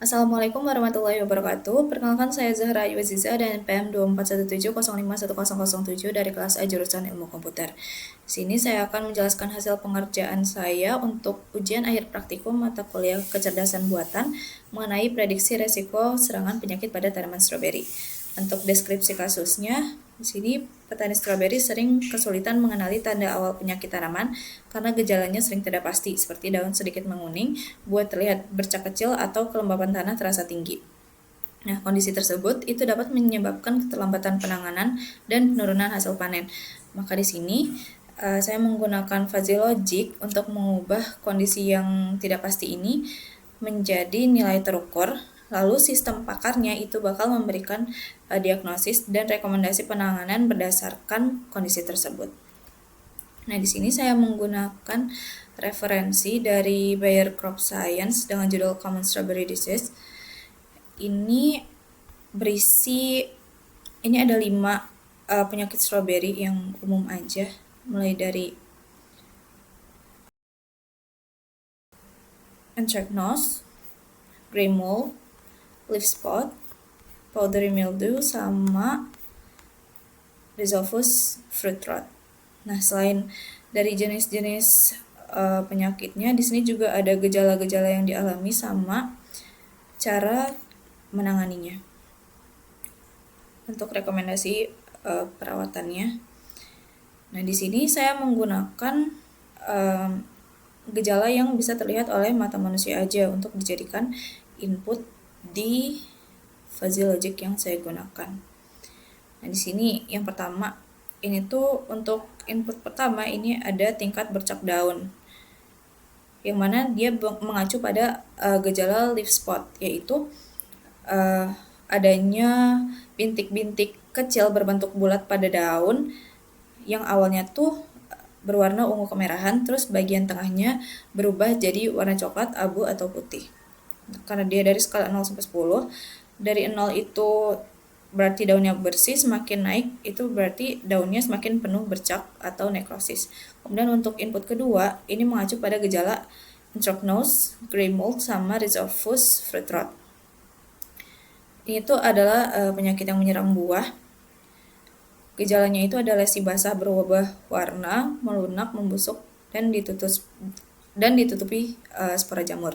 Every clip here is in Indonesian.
Assalamualaikum warahmatullahi wabarakatuh. Perkenalkan saya Zahra Ayu Aziza dan NPM 2417051007 dari kelas A jurusan Ilmu Komputer. Di sini saya akan menjelaskan hasil pengerjaan saya untuk ujian akhir praktikum mata kuliah kecerdasan buatan mengenai prediksi resiko serangan penyakit pada tanaman stroberi. Untuk deskripsi kasusnya, di sini petani stroberi sering kesulitan mengenali tanda awal penyakit tanaman karena gejalanya sering tidak pasti, seperti daun sedikit menguning, buah terlihat bercak kecil, atau kelembapan tanah terasa tinggi. Nah, kondisi tersebut itu dapat menyebabkan keterlambatan penanganan dan penurunan hasil panen. Maka di sini saya menggunakan fuzzy logic untuk mengubah kondisi yang tidak pasti ini menjadi nilai terukur. Lalu sistem pakarnya itu bakal memberikan diagnosis dan rekomendasi penanganan berdasarkan kondisi tersebut. Nah, di sini saya menggunakan referensi dari Bayer Crop Science dengan judul Common Strawberry Disease. Ini ada 5 penyakit stroberi yang umum aja, mulai dari anthracnose, gray mold, leaf spot, powdery mildew, sama rhizopus fruit rot. Nah, selain dari jenis-jenis penyakitnya, di sini juga ada gejala-gejala yang dialami sama cara menanganinya. Untuk rekomendasi perawatannya, nah di sini saya menggunakan gejala yang bisa terlihat oleh mata manusia aja untuk dijadikan input di fuzzy logic yang saya gunakan. Nah, di sini yang pertama, ini tuh untuk input pertama ini ada tingkat bercak daun, yang mana dia mengacu pada gejala leaf spot, yaitu adanya bintik-bintik kecil berbentuk bulat pada daun yang awalnya tuh berwarna ungu kemerahan, terus bagian tengahnya berubah jadi warna coklat, abu, atau putih. Karena dia dari skala 0 sampai 10, dari 0 itu berarti daunnya bersih, semakin naik itu berarti daunnya semakin penuh bercak atau nekrosis. Kemudian untuk input kedua, ini mengacu pada gejala anthracnose, gray mold, sama rhizopus fruit rot. Ini tuh adalah penyakit yang menyerang buah. Gejalanya itu ada lesi basah berubah warna, melunak, membusuk, dan ditutupi spora jamur.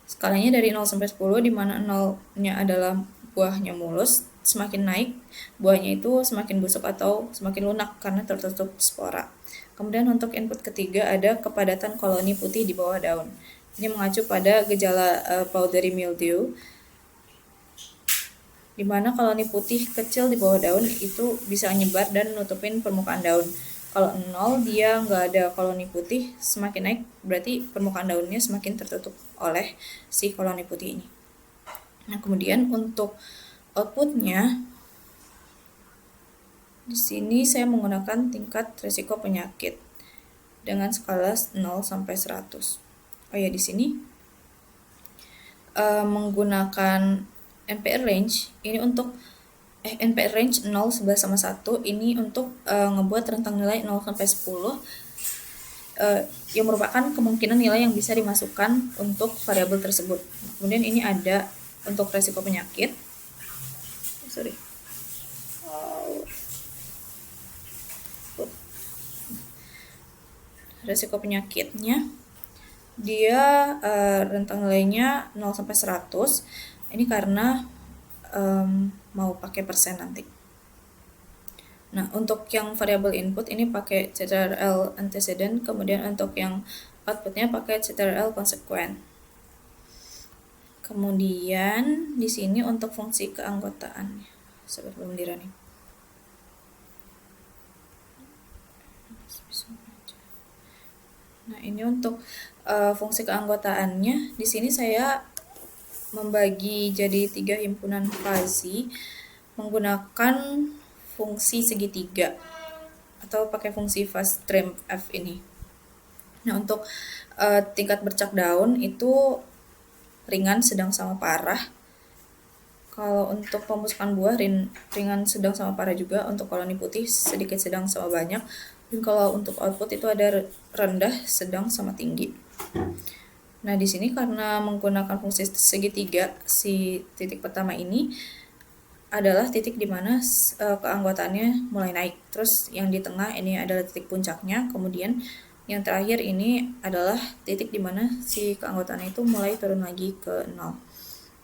Skalanya dari 0 sampai 10, di mana 0-nya adalah buahnya mulus, semakin naik buahnya itu semakin busuk atau semakin lunak karena tertutup spora. Kemudian untuk input ketiga ada kepadatan koloni putih di bawah daun. Ini mengacu pada gejala powdery mildew, di mana koloni putih kecil di bawah daun itu bisa menyebar dan nutupin permukaan daun. Kalau 0 dia nggak ada koloni putih, semakin naik berarti permukaan daunnya semakin tertutup oleh si koloni putih ini. Nah, kemudian untuk outputnya, di sini saya menggunakan tingkat resiko penyakit dengan skala 0 sampai 100. Oh ya, di sini menggunakan NPR range ini untuk NPR range 0, 11 sama 1 ini untuk ngebuat rentang nilai 0 sampai 10 yang merupakan kemungkinan nilai yang bisa dimasukkan untuk variabel tersebut. Kemudian ini ada untuk resiko penyakit. Resiko penyakitnya dia rentang nilainya 0 sampai 100. Ini karena mau pakai persen nanti. Nah, untuk yang variabel input ini pakai CTRL antecedent, kemudian untuk yang outputnya pakai CTRL consequent. Kemudian di sini untuk fungsi keanggotaan, sobat pembelajaran nih. Nah, ini untuk fungsi keanggotaannya, di sini saya membagi jadi 3 himpunan fuzzy menggunakan fungsi segitiga atau pakai fungsi fuzz trim F ini. Nah, untuk tingkat bercak daun itu ringan, sedang, sama parah. Kalau untuk pembusukan buah ringan, sedang, sama parah juga. Untuk koloni putih sedikit, sedang, sama banyak. Dan kalau untuk output itu ada rendah, sedang, sama tinggi. Nah, di sini karena menggunakan fungsi segitiga, si titik pertama ini adalah titik di mana keanggotaannya mulai naik. Terus yang di tengah ini adalah titik puncaknya, kemudian yang terakhir ini adalah titik di mana si keanggotaannya itu mulai turun lagi ke 0.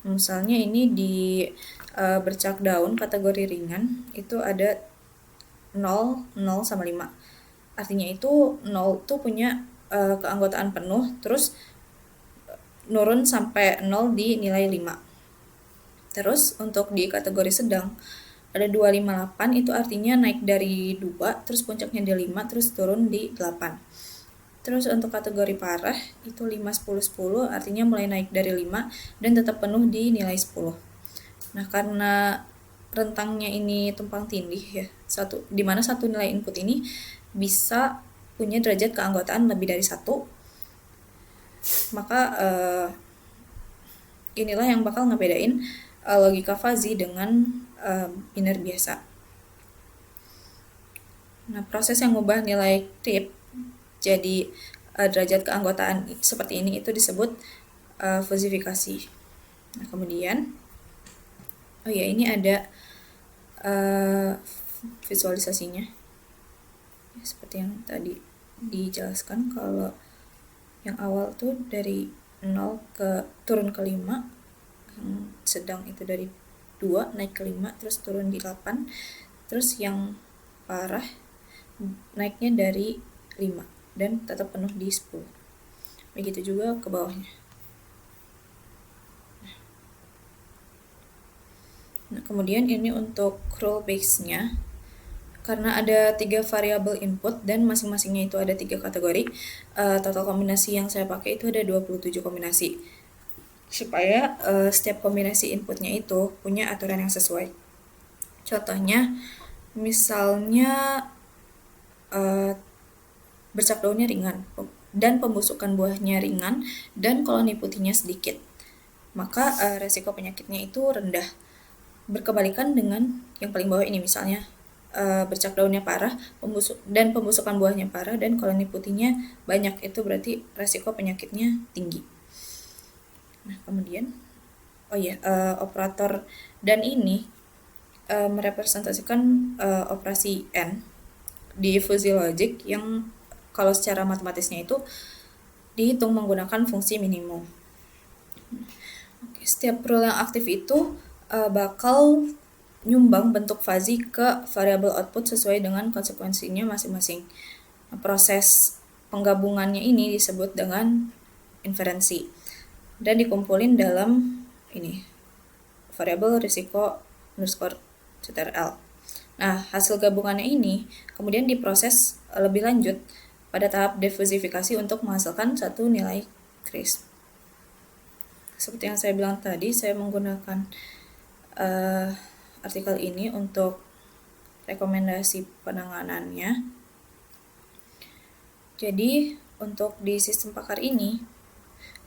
Misalnya ini di bercak daun kategori ringan itu ada 0, 0 sama 5. Artinya itu 0 tuh punya keanggotaan penuh, terus nurun sampai 0 di nilai 5. Terus untuk di kategori sedang ada 258, itu artinya naik dari 2, terus puncaknya di 5, terus turun di 8. Terus untuk kategori parah itu 5, 10, 10, artinya mulai naik dari 5 dan tetap penuh di nilai 10. Nah, karena rentangnya ini tumpang tindih ya, di mana satu nilai input ini bisa punya derajat keanggotaan lebih dari 1, maka inilah yang bakal ngebedain logika fuzzy dengan biner biasa. Nah, proses yang mengubah nilai tip jadi derajat keanggotaan seperti ini itu disebut fuzzifikasi. Nah, kemudian ini ada visualisasinya ya, seperti yang tadi dijelaskan. Kalau yang awal tuh dari 0 ke turun ke 5, yang sedang itu dari 2 naik ke 5 terus turun di 8, terus yang parah naiknya dari 5 dan tetap penuh di 10. Begitu juga ke bawahnya. Nah, kemudian ini untuk rule base-nya, karena ada 3 variabel input dan masing-masingnya itu ada 3 kategori, total kombinasi yang saya pakai itu ada 27 kombinasi. Supaya setiap kombinasi inputnya itu punya aturan yang sesuai. Contohnya, misalnya bercak daunnya ringan dan pembusukan buahnya ringan dan koloni putihnya sedikit, maka resiko penyakitnya itu rendah. Berkebalikan dengan yang paling bawah ini, misalnya bercak daunnya parah dan pembusukan buahnya parah dan koloni putihnya banyak, itu berarti resiko penyakitnya tinggi. Nah, kemudian operator dan ini merepresentasikan operasi N di fuzzy logic yang kalau secara matematisnya itu dihitung menggunakan fungsi minimum. Setiap rule yang aktif itu bakal nyumbang bentuk fuzzy ke variabel output sesuai dengan konsekuensinya masing-masing. Proses penggabungannya ini disebut dengan inferensi dan dikumpulin dalam ini variabel risiko underscore CTRL. Nah, hasil gabungannya ini kemudian diproses lebih lanjut pada tahap defusifikasi untuk menghasilkan satu nilai crisp. Seperti yang saya bilang tadi, saya menggunakan artikel ini untuk rekomendasi penanganannya. Jadi, untuk di sistem Pakar ini,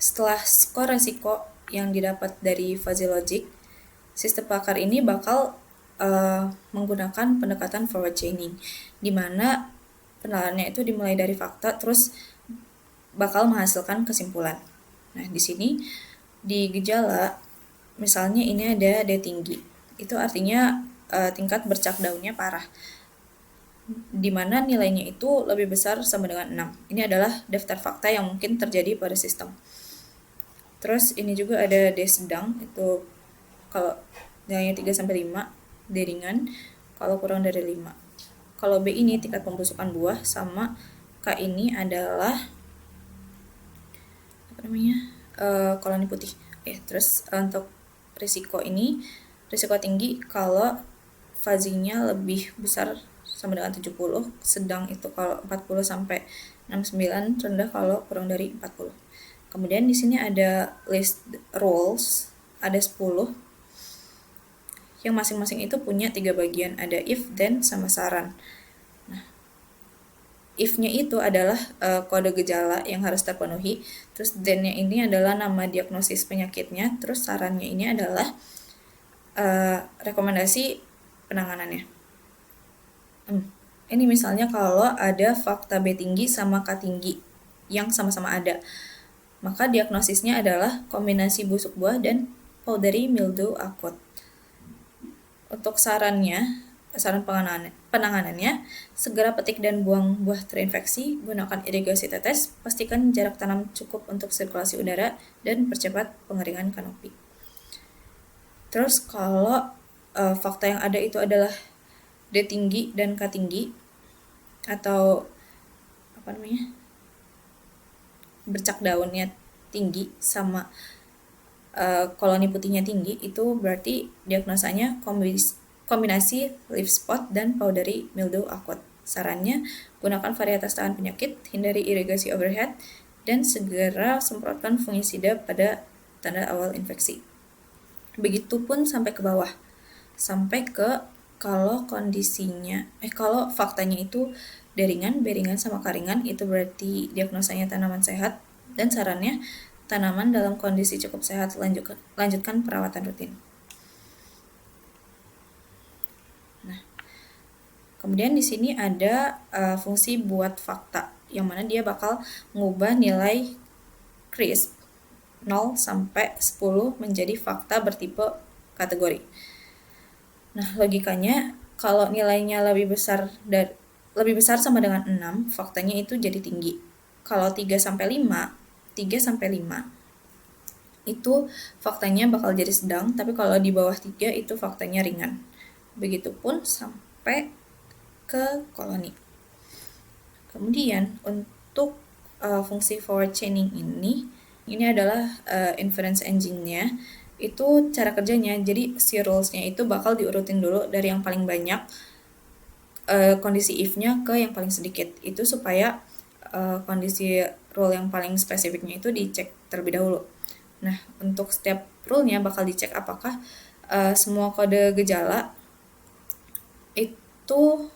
setelah skor resiko yang didapat dari fuzzy logic, sistem Pakar ini bakal menggunakan pendekatan forward chaining, di mana penelaannya itu dimulai dari fakta, terus bakal menghasilkan kesimpulan. Nah, di sini di gejala, misalnya ini ada D tinggi, itu artinya tingkat bercak daunnya parah, di mana nilainya itu lebih besar sama dengan 6. Ini adalah daftar fakta yang mungkin terjadi pada sistem. Terus ini juga ada D sedang, itu kalau nilainya 3-5, D ringan kalau kurang dari 5. Kalau B ini tingkat pembusukan buah, sama K ini adalah koloni putih. Terus untuk risiko ini, risiko tinggi kalau fuzzy-nya lebih besar sama dengan 70, sedang itu kalau 40 sampai 69, rendah kalau kurang dari 40. Kemudian di sini ada list rules, ada 10 yang masing-masing itu punya 3 bagian, ada if, then, sama saran. Nah, if-nya itu adalah kode gejala yang harus terpenuhi, terus then-nya ini adalah nama diagnosis penyakitnya, terus sarannya ini adalah rekomendasi penanganannya. Ini misalnya kalau ada fakta B tinggi sama K tinggi yang sama-sama ada, Maka diagnosisnya adalah kombinasi busuk buah dan powdery mildew akut. Untuk saran penanganannya, segera petik dan buang buah terinfeksi, gunakan irigasi tetes, pastikan jarak tanam cukup untuk sirkulasi udara, dan percepat pengeringan kanopi. Terus kalau fakta yang ada itu adalah D tinggi dan K tinggi, atau bercak daunnya tinggi sama koloni putihnya tinggi, itu berarti diagnosanya kombinasi leaf spot dan powdery mildew akut. Sarannya, gunakan varietas tahan penyakit, hindari irigasi overhead, dan segera semprotkan fungisida pada tanda awal infeksi. Begitupun sampai ke bawah, sampai ke kalau faktanya itu deringan, beringan, sama karingan, itu berarti diagnosanya tanaman sehat, dan sarannya tanaman dalam kondisi cukup sehat, lanjutkan perawatan rutin. Nah, kemudian di sini ada fungsi buat fakta, yang mana dia bakal mengubah nilai CRISP 0 sampai 10 menjadi fakta bertipe kategori. Nah, logikanya kalau nilainya lebih besar sama dengan 6, faktanya itu jadi tinggi. Kalau 3 sampai 5 itu faktanya bakal jadi sedang, tapi kalau di bawah 3 itu faktanya ringan. Begitupun sampai ke koloni. Kemudian untuk fungsi forward chaining ini adalah inference engine-nya. Itu cara kerjanya, jadi si rules-nya itu bakal diurutin dulu dari yang paling banyak kondisi if-nya ke yang paling sedikit. Itu supaya kondisi rule yang paling spesifiknya itu dicek terlebih dahulu. Nah, untuk setiap rule-nya bakal dicek apakah semua kode gejala itu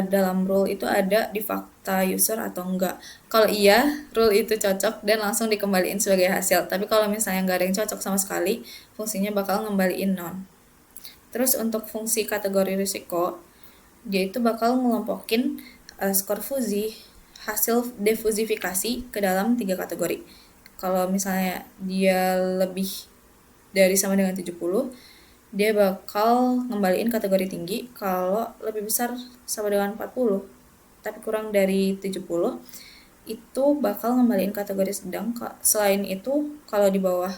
dalam rule itu ada di fakta user atau enggak. Kalau iya, rule itu cocok dan langsung dikembaliin sebagai hasil. Tapi kalau misalnya nggak ada yang cocok sama sekali, fungsinya bakal ngembaliin non. Terus untuk fungsi kategori risiko, dia itu bakal ngelompokin skor fusi hasil defusifikasi ke dalam 3 kategori. Kalau misalnya dia lebih dari sama dengan 70, dia bakal ngembaliin kategori tinggi. Kalau lebih besar sama dengan 40, tapi kurang dari 70, itu bakal ngembaliin kategori sedang. Selain itu, kalau di bawah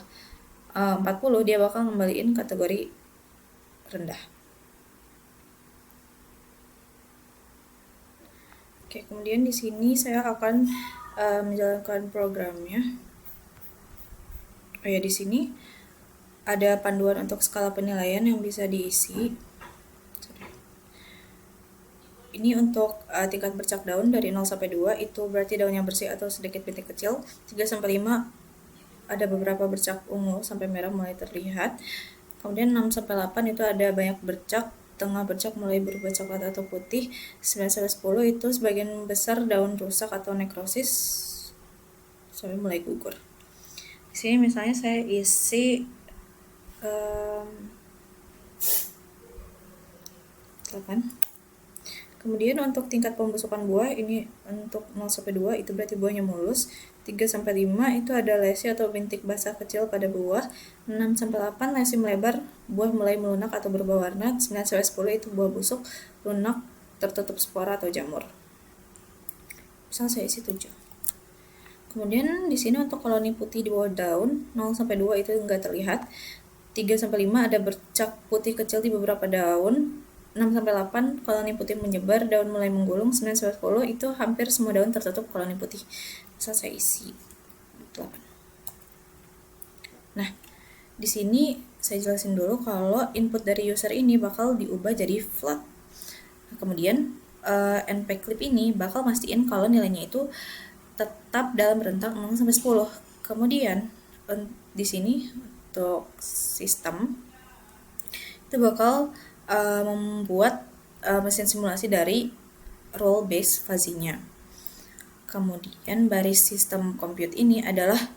40, dia bakal ngembaliin kategori rendah. Oke, kemudian di sini saya akan menjalankan programnya. Di sini ada panduan untuk skala penilaian yang bisa diisi. Ini untuk tingkat bercak daun dari 0 sampai 2, itu berarti daunnya bersih atau sedikit bintik kecil. 3 sampai 5 ada beberapa bercak ungu sampai merah mulai terlihat. Kemudian 6 sampai 8 itu ada banyak bercak, tengah bercak mulai berubah coklat atau putih. 9 sampai 10 itu sebagian besar daun rusak atau nekrosis sampai mulai gugur. Di sini misalnya saya isi 8. Kemudian untuk tingkat pembusukan buah, ini untuk 0 sampai 2 itu berarti buahnya mulus. 3 sampai 5 itu ada lesi atau bintik basah kecil pada buah. 6 sampai 8 lesi melebar, buah mulai melunak atau berubah warna. 9 sampai 10 itu buah busuk, lunak, tertutup spora atau jamur. Misal saya isi 7. Kemudian di sini untuk koloni putih di bawah daun, 0 sampai 2 itu enggak terlihat. 3 sampai 5 ada bercak putih kecil di beberapa daun. 6 sampai 8 koloni putih menyebar, daun mulai menggulung. 9 sampai 10 itu hampir semua daun tertutup koloni putih. Misal saya isi 8. Nah, di sini saya jelasin dulu kalau input dari user ini bakal diubah jadi float. Nah, kemudian np clip ini bakal mastiin kalau nilainya itu tetap dalam rentang 0 sampai 10. Kemudian di sini untuk sistem itu bakal membuat mesin simulasi dari role based fuzzy-nya. Kemudian baris sistem compute ini adalah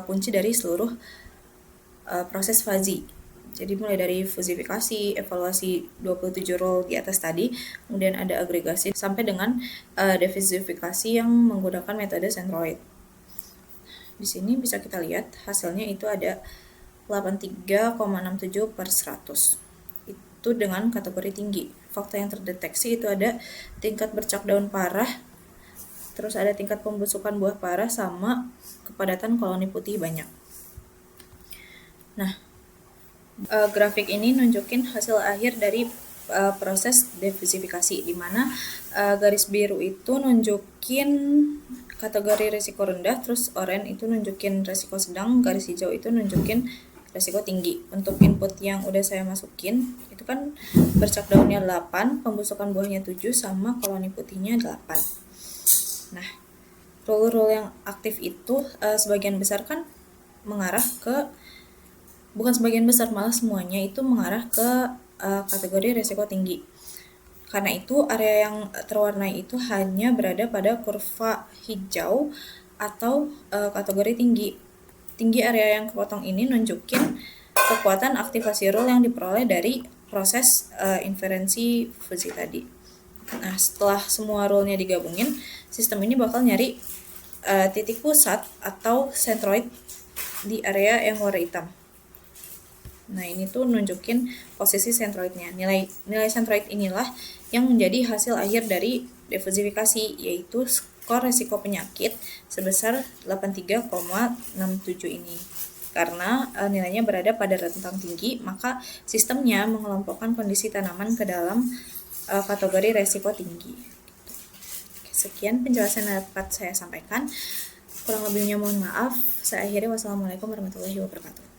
kunci dari seluruh proses fuzzy. Jadi mulai dari fusifikasi, evaluasi 27 role di atas tadi, kemudian ada agregasi sampai dengan defusifikasi yang menggunakan metode centroid. Di sini bisa kita lihat hasilnya itu ada 83,67/100. Itu dengan kategori tinggi. Faktor yang terdeteksi itu ada tingkat bercak daun parah, terus ada tingkat pembusukan buah parah, sama kepadatan koloni putih banyak. Nah, grafik ini nunjukin hasil akhir dari proses diversifikasi, di mana garis biru itu nunjukin kategori risiko rendah, terus oranye itu nunjukin risiko sedang, garis hijau itu nunjukin risiko tinggi. Untuk input yang udah saya masukin, itu kan bercak daunnya 8, pembusukan buahnya 7, sama koloni putihnya 8. Nah, rule-rule yang aktif itu sebagian besar kan mengarah ke, bukan sebagian besar, malah semuanya itu mengarah ke kategori risiko tinggi. Karena itu area yang terwarnai itu hanya berada pada kurva hijau atau kategori tinggi. Tinggi area yang kepotong ini nunjukin kekuatan aktivasi rule yang diperoleh dari proses inferensi fusi tadi. Nah, setelah semua rule-nya digabungin, sistem ini bakal nyari titik pusat atau centroid di area yang warna hitam. Nah, ini tuh nunjukin posisi centroidnya. Nilai centroid inilah yang menjadi hasil akhir dari diversifikasi, yaitu skor resiko penyakit sebesar 83,67 ini. Karena nilainya berada pada rentang tinggi, maka sistemnya mengelompokkan kondisi tanaman ke dalam kategori resiko tinggi. Sekian penjelasan yang dapat saya sampaikan. Kurang lebihnya mohon maaf. Saya akhiri. Wassalamualaikum warahmatullahi wabarakatuh.